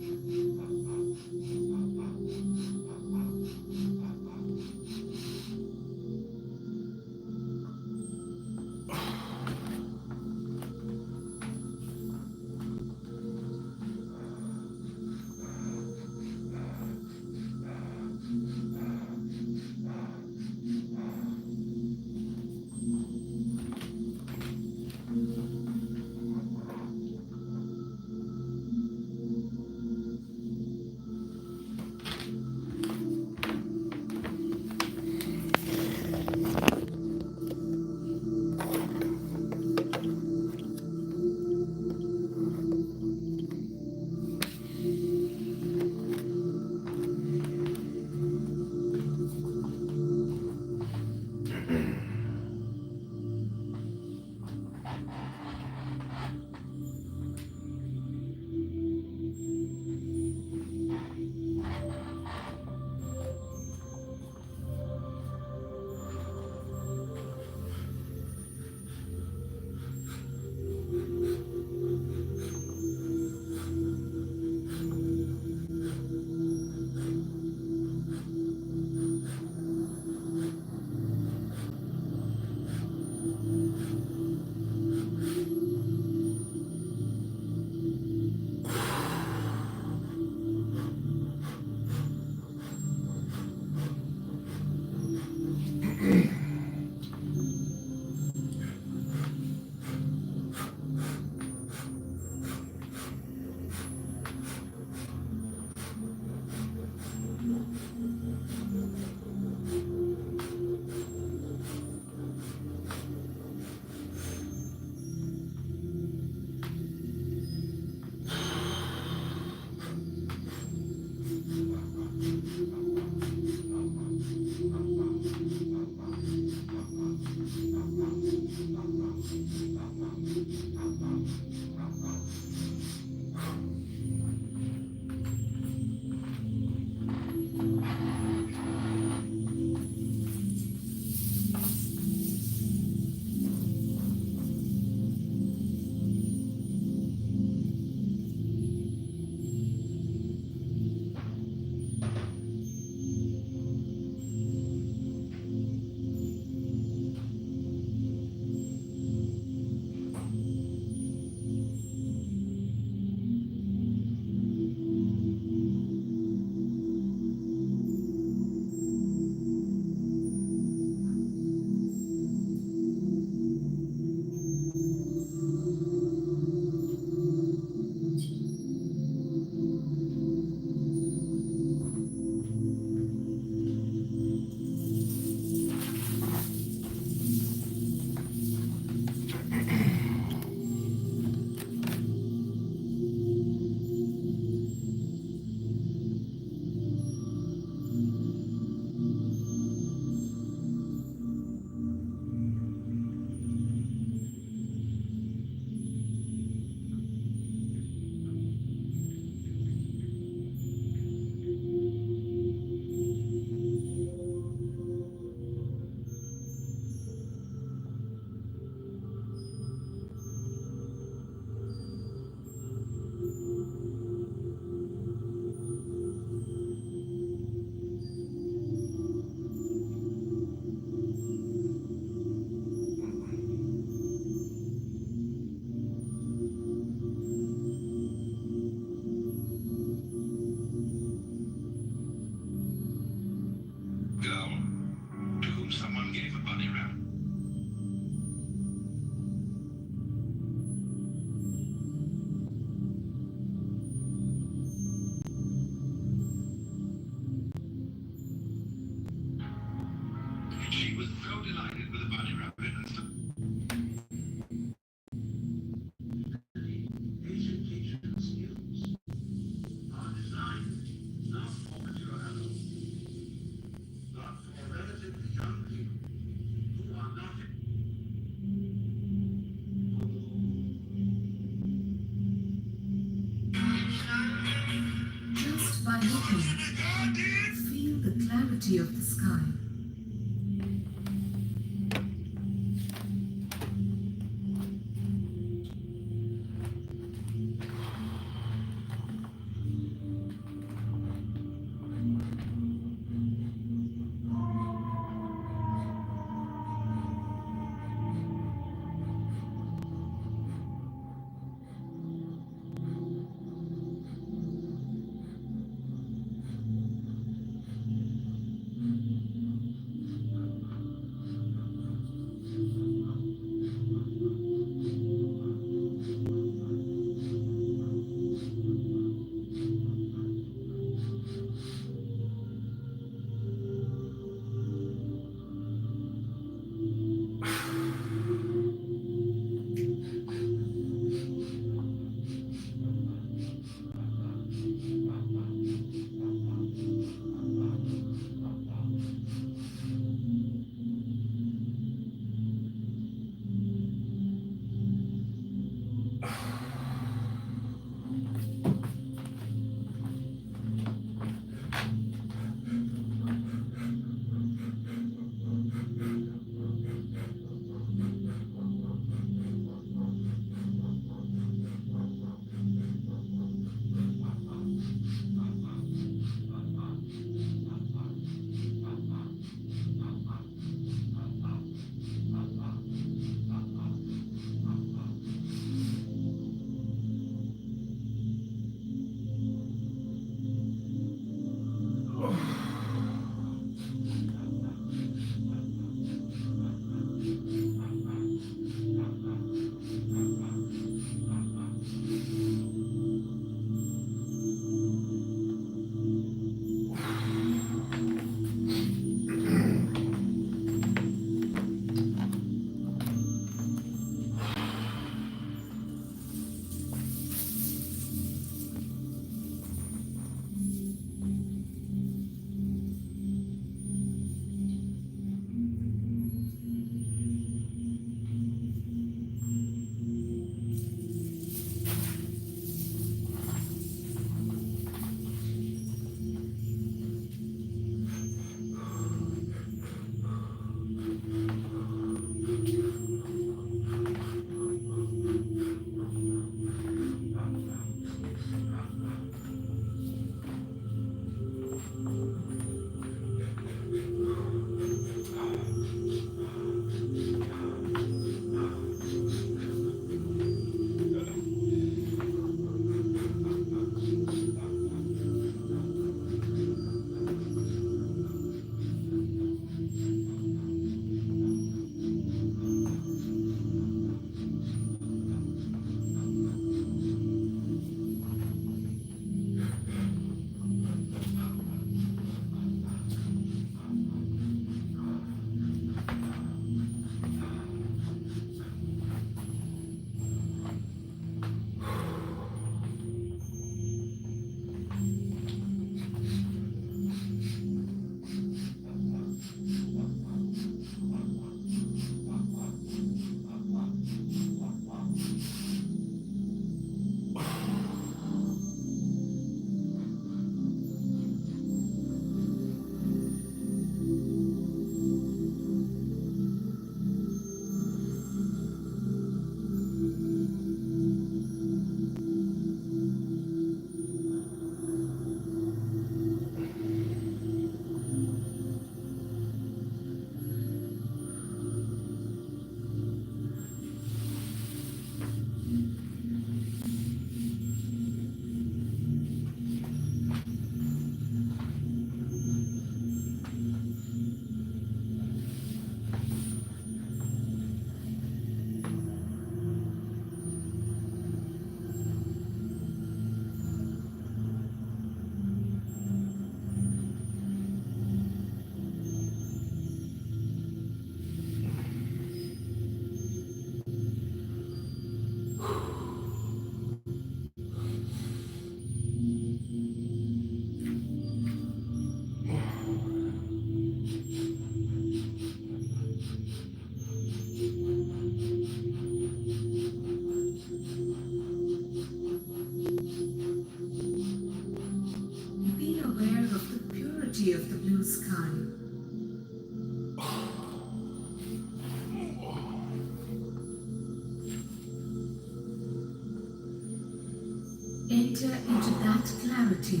Enter into that clarity.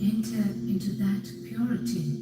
Enter into that purity.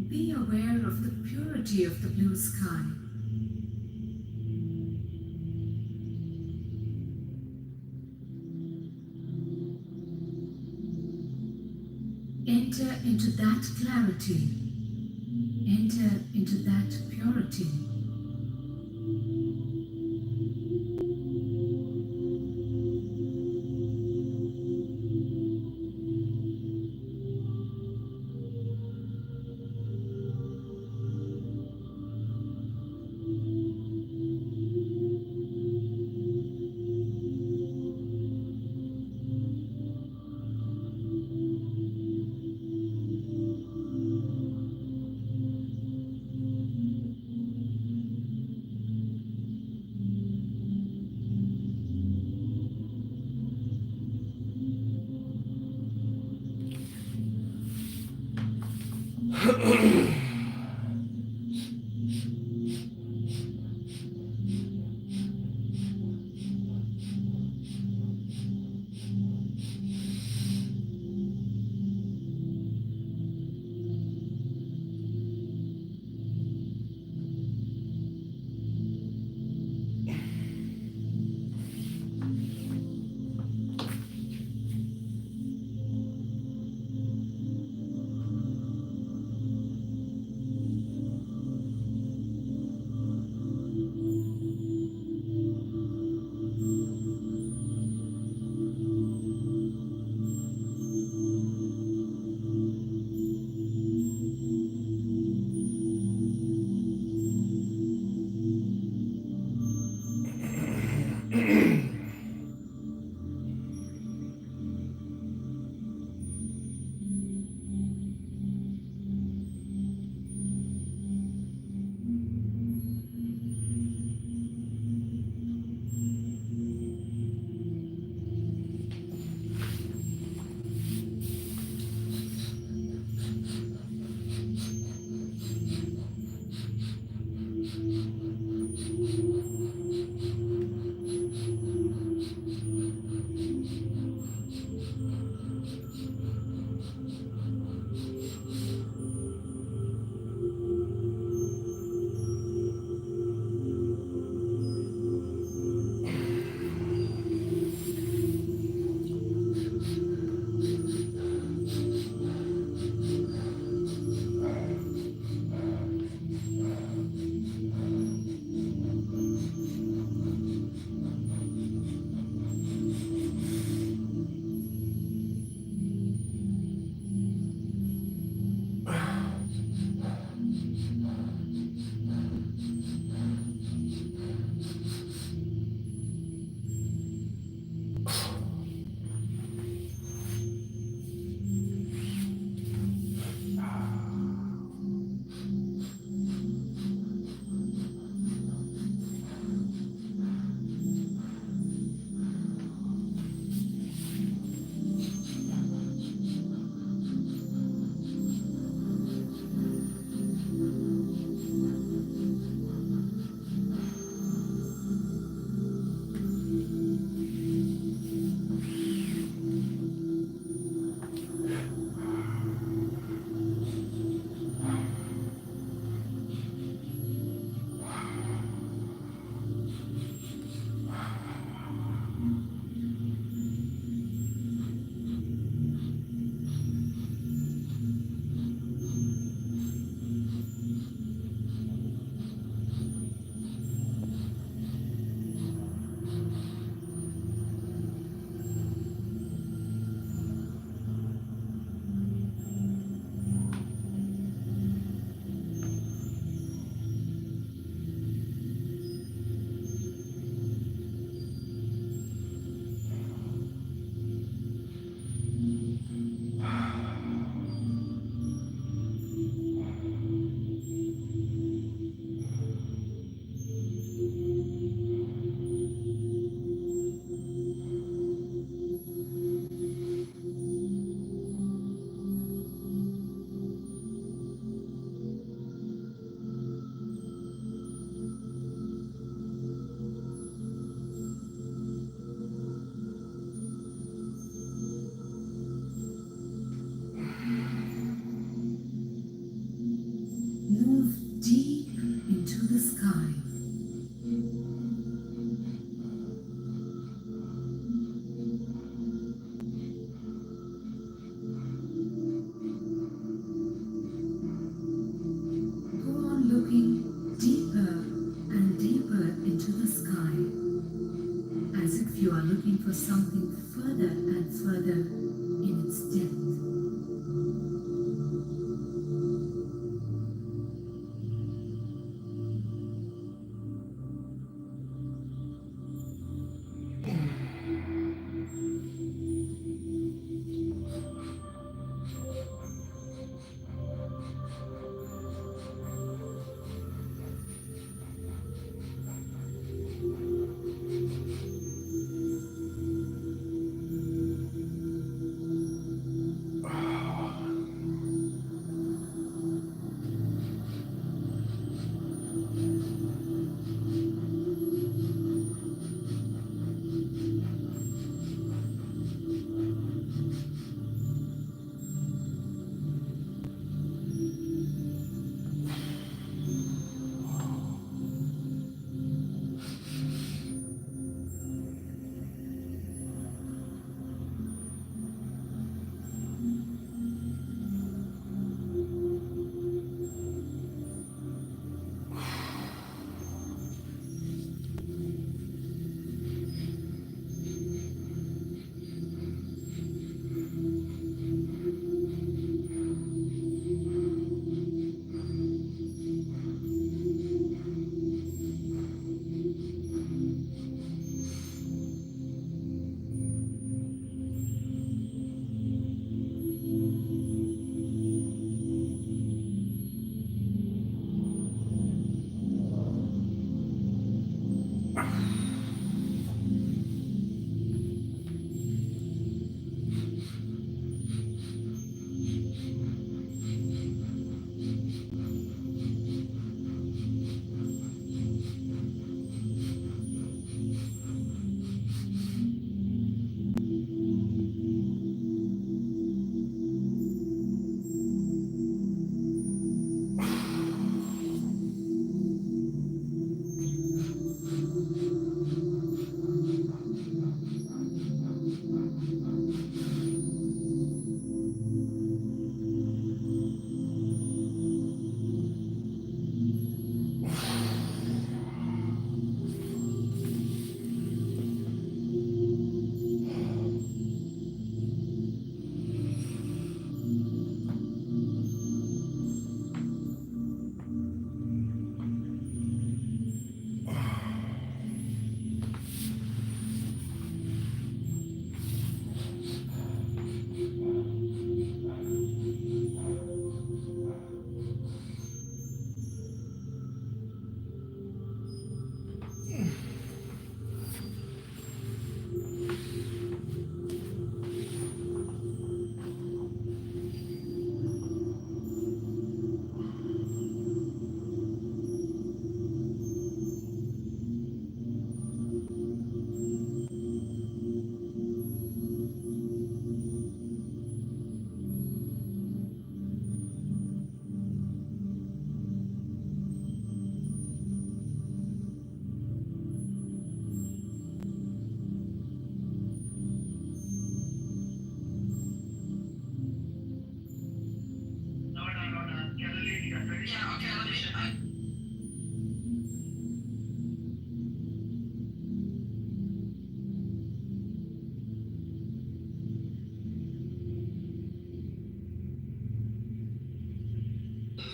Be aware of the purity of the blue sky. Enter into that clarity. Enter into that purity. further and further in its depth.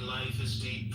Life is deep.